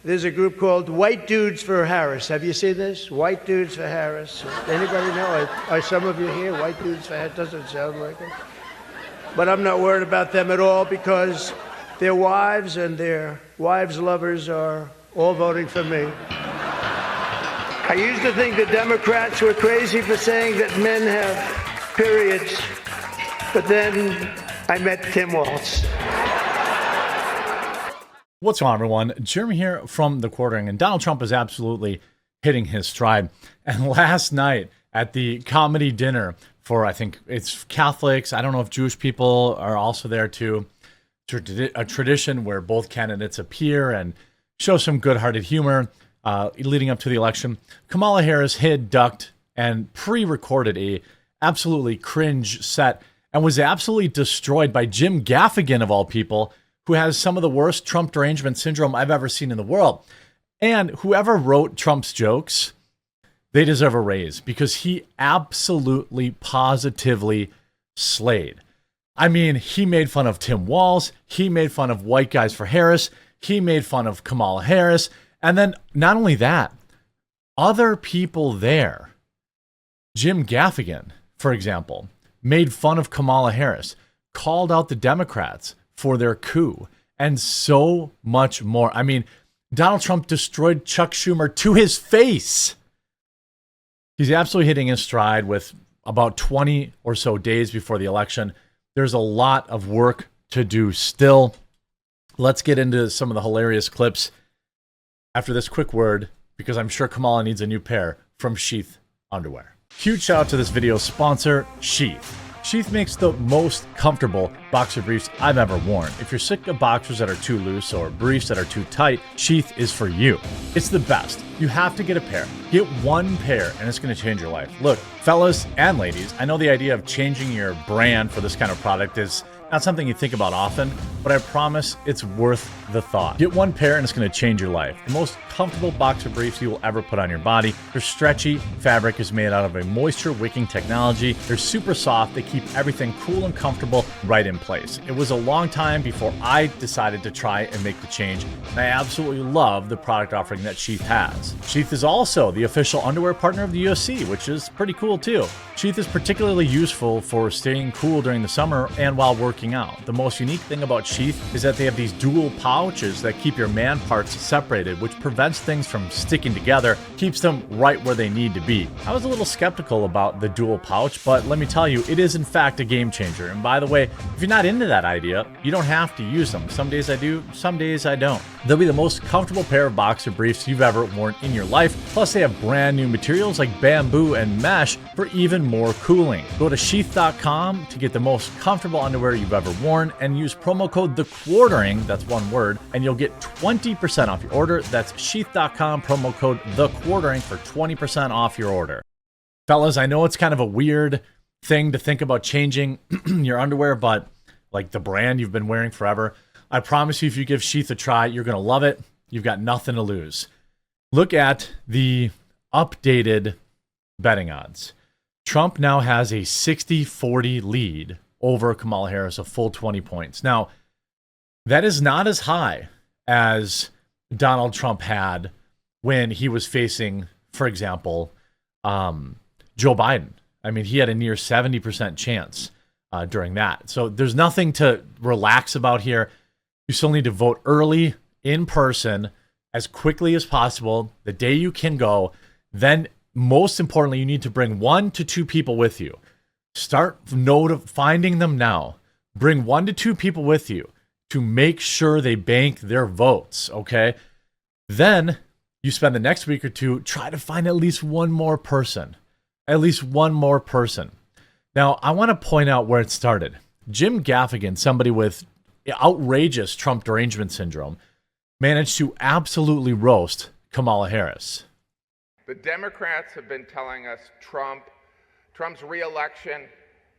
There's a group called White Dudes for Harris. Have you seen this? White Dudes for Harris. Anybody know? Are some of you here? White Dudes for Harris? Doesn't sound like it. But I'm not worried about them at all because their wives and their wives' lovers are all voting for me. I used to think the Democrats were crazy for saying that men have periods, but then I met Tim Walz. What's going on, everyone? Jeremy here from The Quartering, and Donald Trump is absolutely hitting his stride. And last night at the comedy dinner for, I think it's Catholics, I don't know if Jewish people are also there too, a tradition where both candidates appear and show some good-hearted humor leading up to the election. Kamala Harris hid, ducked, and pre-recorded a absolutely cringe set and was absolutely destroyed by Jim Gaffigan, of all people, who has some of the worst Trump derangement syndrome I've ever seen in the world. And whoever wrote Trump's jokes, they deserve a raise because he absolutely, positively slayed. I mean, he made fun of Tim Walz. He made fun of white guys for Harris. He made fun of Kamala Harris. And then not only that, other people there, Jim Gaffigan, for example, made fun of Kamala Harris, called out the Democrats for their coup, and so much more. I mean, Donald Trump destroyed Chuck Schumer to his face. He's absolutely hitting his stride with about 20 or so days before the election. There's a lot of work to do still. Let's get into some of the hilarious clips after this quick word, because I'm sure Kamala needs a new pair from Sheath Underwear. Huge shout out to this video's sponsor, Sheath. Sheath makes the most comfortable boxer briefs I've ever worn. If you're sick of boxers that are too loose or briefs that are too tight, Sheath is for you. It's the best. You have to get a pair. Get one pair and it's going to change your life. Look, fellas and ladies, I know the idea of changing your brand for this kind of product is not something you think about often, but I promise it's worth the thought. Get one pair and it's going to change your life. The most comfortable boxer briefs you will ever put on your body. Their stretchy fabric is made out of a moisture wicking technology. They're super soft. They keep everything cool and comfortable right in place. It was a long time before I decided to try and make the change, and I absolutely love the product offering that Sheath has. Sheath is also the official underwear partner of the UFC, which is pretty cool too. Sheath is particularly useful for staying cool during the summer and while working out. The most unique thing about Sheath is that they have these dual pouches that keep your man parts separated, which prevents things from sticking together, keeps them right where they need to be. I was a little skeptical about the dual pouch, but let me tell you, it is in fact a game changer. And by the way, if you're not into that idea, you don't have to use them. Some days I do, some days I don't. They'll be the most comfortable pair of boxer briefs you've ever worn in your life. Plus they have brand new materials like bamboo and mesh for even more cooling. Go to sheath.com to get the most comfortable underwear you've ever worn and use promo code THEQUARTERING, that's one word, and you'll get 20% off your order. That's sheath.com, promo code THEQUARTERING for 20% off your order. Fellas, I know it's kind of a weird thing to think about changing your underwear, but like the brand you've been wearing forever, I promise you if you give Sheath a try, you're going to love it. You've got nothing to lose. Look at the updated betting odds. Trump now has a 60-40 lead over Kamala Harris, a full 20 points. Now, that is not as high as Donald Trump had when he was facing, for example, Joe Biden. I mean, he had a near 70% chance during that. So there's nothing to relax about here. You still need to vote early, in person, as quickly as possible, the day you can go. Then, most importantly, you need to bring 1 to 2 people with you. Start finding them now. Bring 1 to 2 people with you to make sure they bank their votes, okay? Then you spend the next week or two, try to find at least one more person. At least one more person. Now, I want to point out where it started. Jim Gaffigan, somebody with outrageous Trump derangement syndrome, managed to absolutely roast Kamala Harris. The Democrats have been telling us Trump's re-election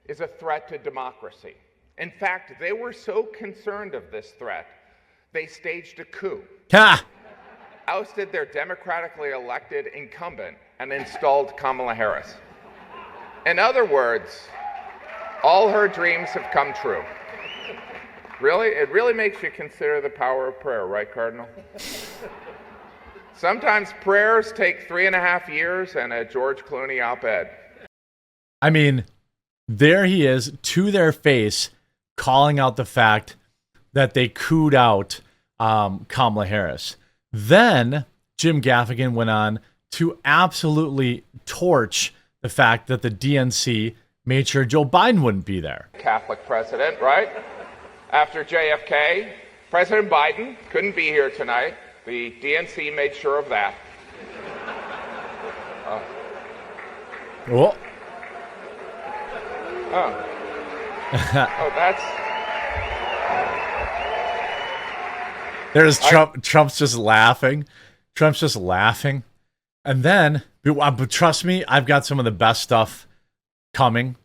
is a threat to democracy. In fact, they were so concerned of this threat, they staged a coup. Ha! Ousted their democratically elected incumbent and installed Kamala Harris. In other words, all her dreams have come true. Really? It really makes you consider the power of prayer, right, Cardinal? Sometimes prayers take 3.5 years and a George Clooney op-ed. I mean, there he is to their face calling out the fact that they cooed out Kamala Harris. Then Jim Gaffigan went on to absolutely torch the fact that the DNC made sure Joe Biden wouldn't be there. Catholic president, right? After JFK, President Biden couldn't be here tonight. The DNC made sure of that. Oh. Oh, that's... There's Trump. Trump's just laughing. Trump's just laughing. And then, but trust me, I've got some of the best stuff coming.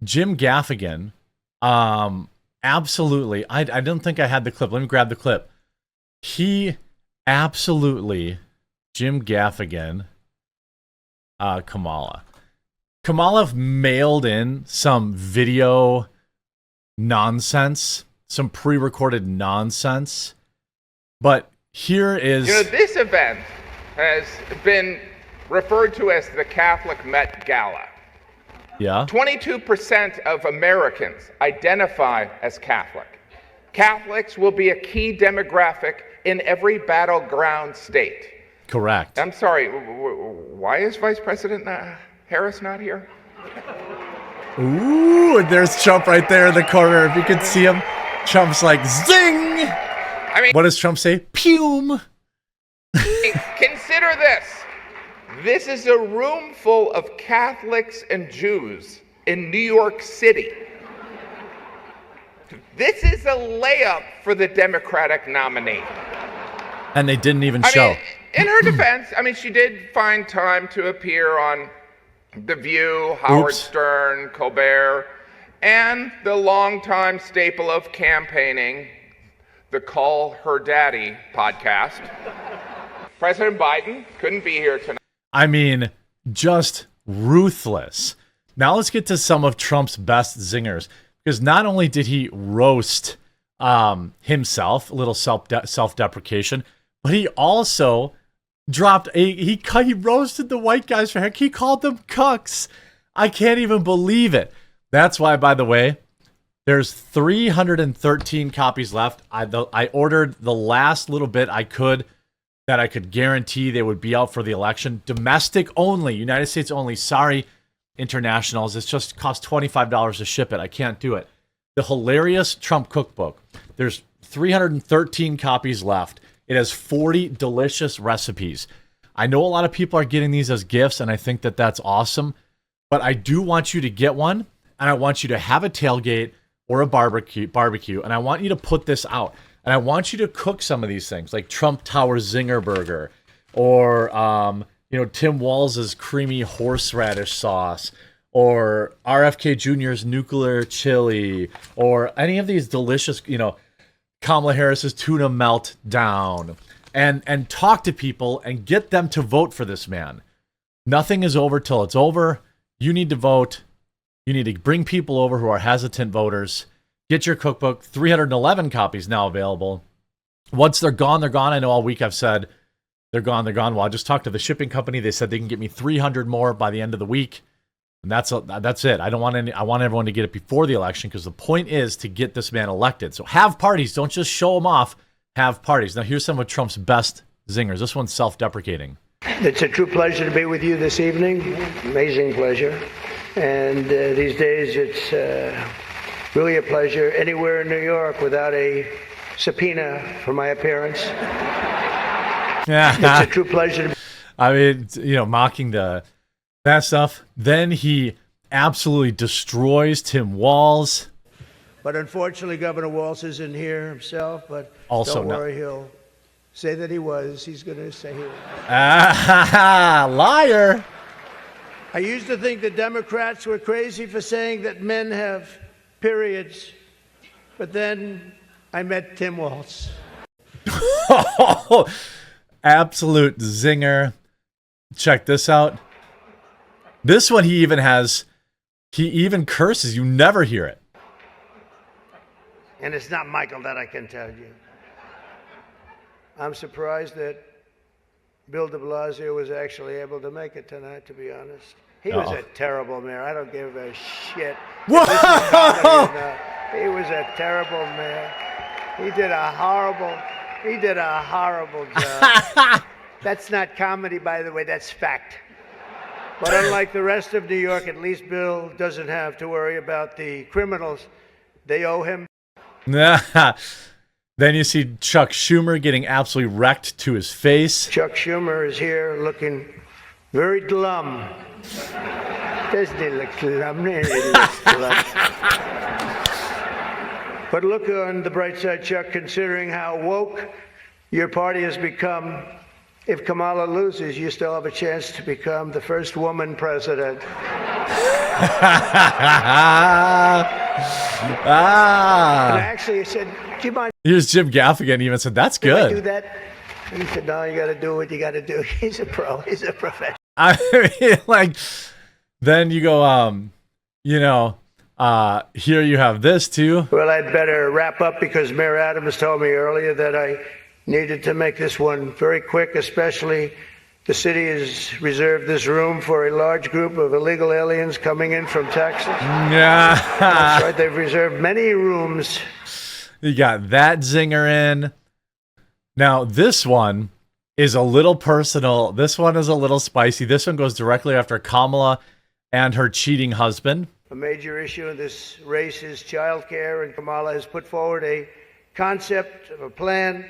Jim Gaffigan, absolutely. I don't think I had the clip. Let me grab the clip. He absolutely, Jim Gaffigan, Kamala. Kamala mailed in some video nonsense, some pre-recorded nonsense. But here is... You know, this event has been referred to as the Catholic Met Gala. Yeah. 22% of Americans identify as Catholic. Catholics will be a key demographic in every battleground state. Correct. I'm sorry, why is Vice President Harris not here? Ooh, and there's Trump right there in the corner. If you could see him, Trump's like, zing! I mean, what does Trump say? Pume! Consider this. This is a room full of Catholics and Jews in New York City. This is a layup for the Democratic nominee. And they didn't even show. Mean, in her defense, I mean, she did find time to appear on The View, Howard Stern, Colbert, and the longtime staple of campaigning, the Call Her Daddy podcast. President Biden couldn't be here tonight. I mean, just ruthless. Now let's get to some of Trump's best zingers. Because not only did he roast himself, a little self-deprecation, but he also dropped he roasted the white guys for heck. He called them cucks. I can't even believe it. That's why, by the way, there's 313 copies left. I ordered the last little bit I could that I could guarantee they would be out for the election. Domestic only, United States only. Sorry, internationals. It's just cost $25 to ship it. I can't do it. The hilarious Trump cookbook. There's 313 copies left. It has 40 delicious recipes. I know a lot of people are getting these as gifts, and I think that that's awesome. But I do want you to get one, and I want you to have a tailgate or a barbecue, and I want you to put this out. And I want you to cook some of these things, like Trump Tower Zinger Burger, or Tim Walz's creamy horseradish sauce, or RFK Jr.'s nuclear chili, or any of these delicious, Kamala Harris's tuna meltdown, and talk to people and get them to vote for this man. Nothing is over till it's over. You need to vote. You need to bring people over who are hesitant voters. Get your cookbook. 311 copies now available. Once they're gone, they're gone. I know all week I've said they're gone, they're gone. Well, I just talked to the shipping company. They said they can get me 300 more by the end of the week. And that's it. I want everyone to get it before the election, because the point is to get this man elected. So have parties. Don't just show him off. Have parties. Now here's some of Trump's best zingers. This one's self-deprecating. It's a true pleasure to be with you this evening. Amazing pleasure. And these days it's really a pleasure anywhere in New York without a subpoena for my appearance. It's a true pleasure to be. I mean, mocking that stuff. Then he absolutely destroys Tim Walz. But unfortunately, Governor Walz isn't here himself. But also don't worry, he'll say that he was. He's going to say he was. Liar. I used to think the Democrats were crazy for saying that men have periods. But then I met Tim Walz. Absolute zinger. Check this out. This one he even curses. You never hear it. And it's not Michael, that I can tell you. I'm surprised that Bill de Blasio was actually able to make it tonight, to be honest. He was a terrible mayor. I don't give a shit. Whoa! He was a terrible mayor. He did a horrible job. That's not comedy, by the way, that's fact. But unlike the rest of New York, at least Bill doesn't have to worry about the criminals. They owe him. Then you see Chuck Schumer getting absolutely wrecked to his face. Chuck Schumer is here looking very glum. Doesn't he look glum? He looks glum. But look on the bright side, Chuck, considering how woke your party has become. If Kamala loses, you still have a chance to become the first woman president. And actually, he said, do you mind? Here's Jim Gaffigan even said, that's If I do good. that? He said, no, you got to do what you got to do. He's a pro. He's a professional. I mean, like, then you go, here you have this too. Well, I'd better wrap up because Mayor Adams told me earlier that I needed to make this one very quick, especially the city has reserved this room for a large group of illegal aliens coming in from Texas. Yeah. That's right, they've reserved many rooms. You got that zinger in. Now, this one is a little personal. This one is a little spicy. This one goes directly after Kamala and her cheating husband. A major issue in this race is child care, and Kamala has put forward a concept of a plan.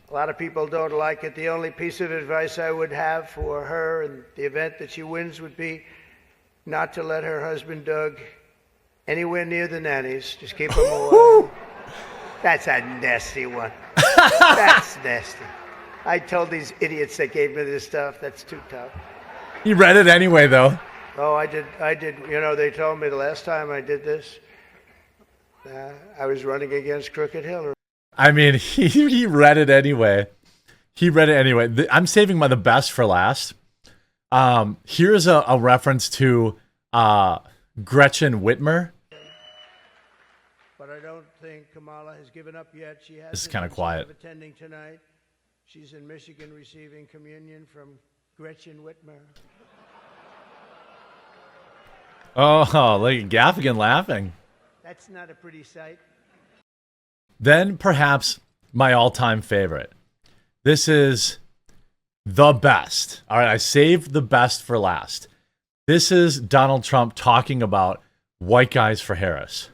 A lot of people don't like it. The only piece of advice I would have for her in the event that she wins would be not to let her husband, Doug, anywhere near the nannies. Just keep him away. That's a nasty one. That's nasty. I told these idiots that gave me this stuff, that's too tough. You read it anyway, though. Oh, I did. You know, they told me the last time I did this, I was running against Crooked Hillary. I mean, he read it anyway. He read it anyway. I'm saving the best for last. Here's a reference to Gretchen Whitmer. But I don't think Kamala has given up yet. She has. This is kind of quiet. Attending tonight. She's in Michigan receiving communion from Gretchen Whitmer. Oh, look at Gaffigan laughing. That's not a pretty sight. Then perhaps my all-time favorite. This is the best. All right, I saved the best for last. This is Donald Trump talking about white guys for Harris.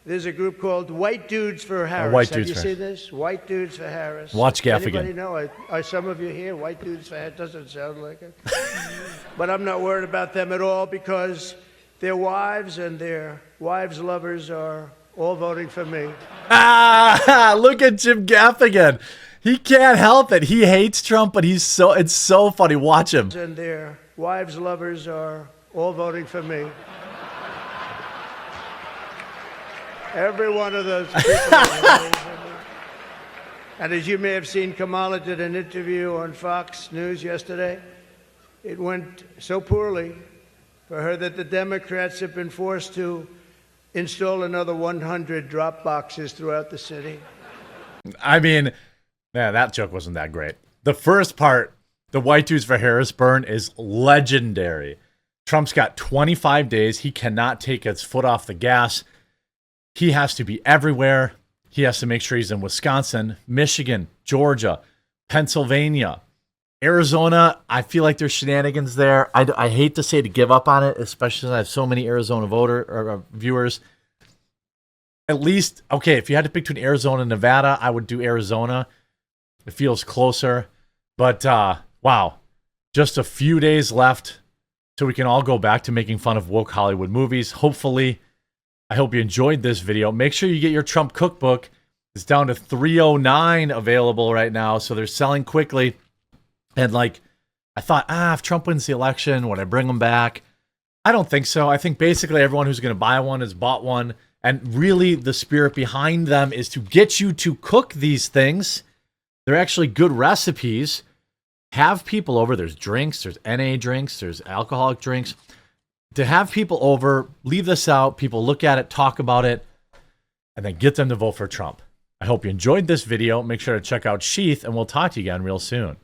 There's a group called White Dudes for Harris. White Have Dudes you for seen this? White Dudes for Harris. Watch Gaffigan. Anybody know? Are some of you here? White Dudes for Harris doesn't sound like it. But I'm not worried about them at all because their wives and their wives' lovers are all voting for me. Look at Jim Gaffigan. He can't help it. He hates Trump, but it's so funny. Watch him. And their wives' lovers are all voting for me. Every one of those people. And as you may have seen, Kamala did an interview on Fox News yesterday. It went so poorly for her that the Democrats have been forced to install another 100 drop boxes throughout the city. I mean, yeah, that joke wasn't that great. The first part, the White Dudes for Harrisburg, is legendary. Trump's got 25 days. He cannot take his foot off the gas. He has to be everywhere. He has to make sure he's in Wisconsin, Michigan, Georgia, Pennsylvania, Arizona. I feel like there's shenanigans there. I hate to say to give up on it, especially since I have so many Arizona viewers. At least, okay, if you had to pick between Arizona and Nevada, I would do Arizona. It feels closer. But, wow, just a few days left so we can all go back to making fun of woke Hollywood movies. Hopefully, I hope you enjoyed this video. Make sure you get your Trump cookbook. It's down to $309 available right now, so they're selling quickly. And like, I thought, if Trump wins the election, would I bring them back? I don't think so. I think basically everyone who's going to buy one has bought one. And really, the spirit behind them is to get you to cook these things. They're actually good recipes. Have people over. There's drinks. There's NA drinks. There's alcoholic drinks. To have people over, leave this out. People look at it, talk about it. and then get them to vote for Trump. I hope you enjoyed this video. Make sure to check out Sheath, and we'll talk to you again real soon.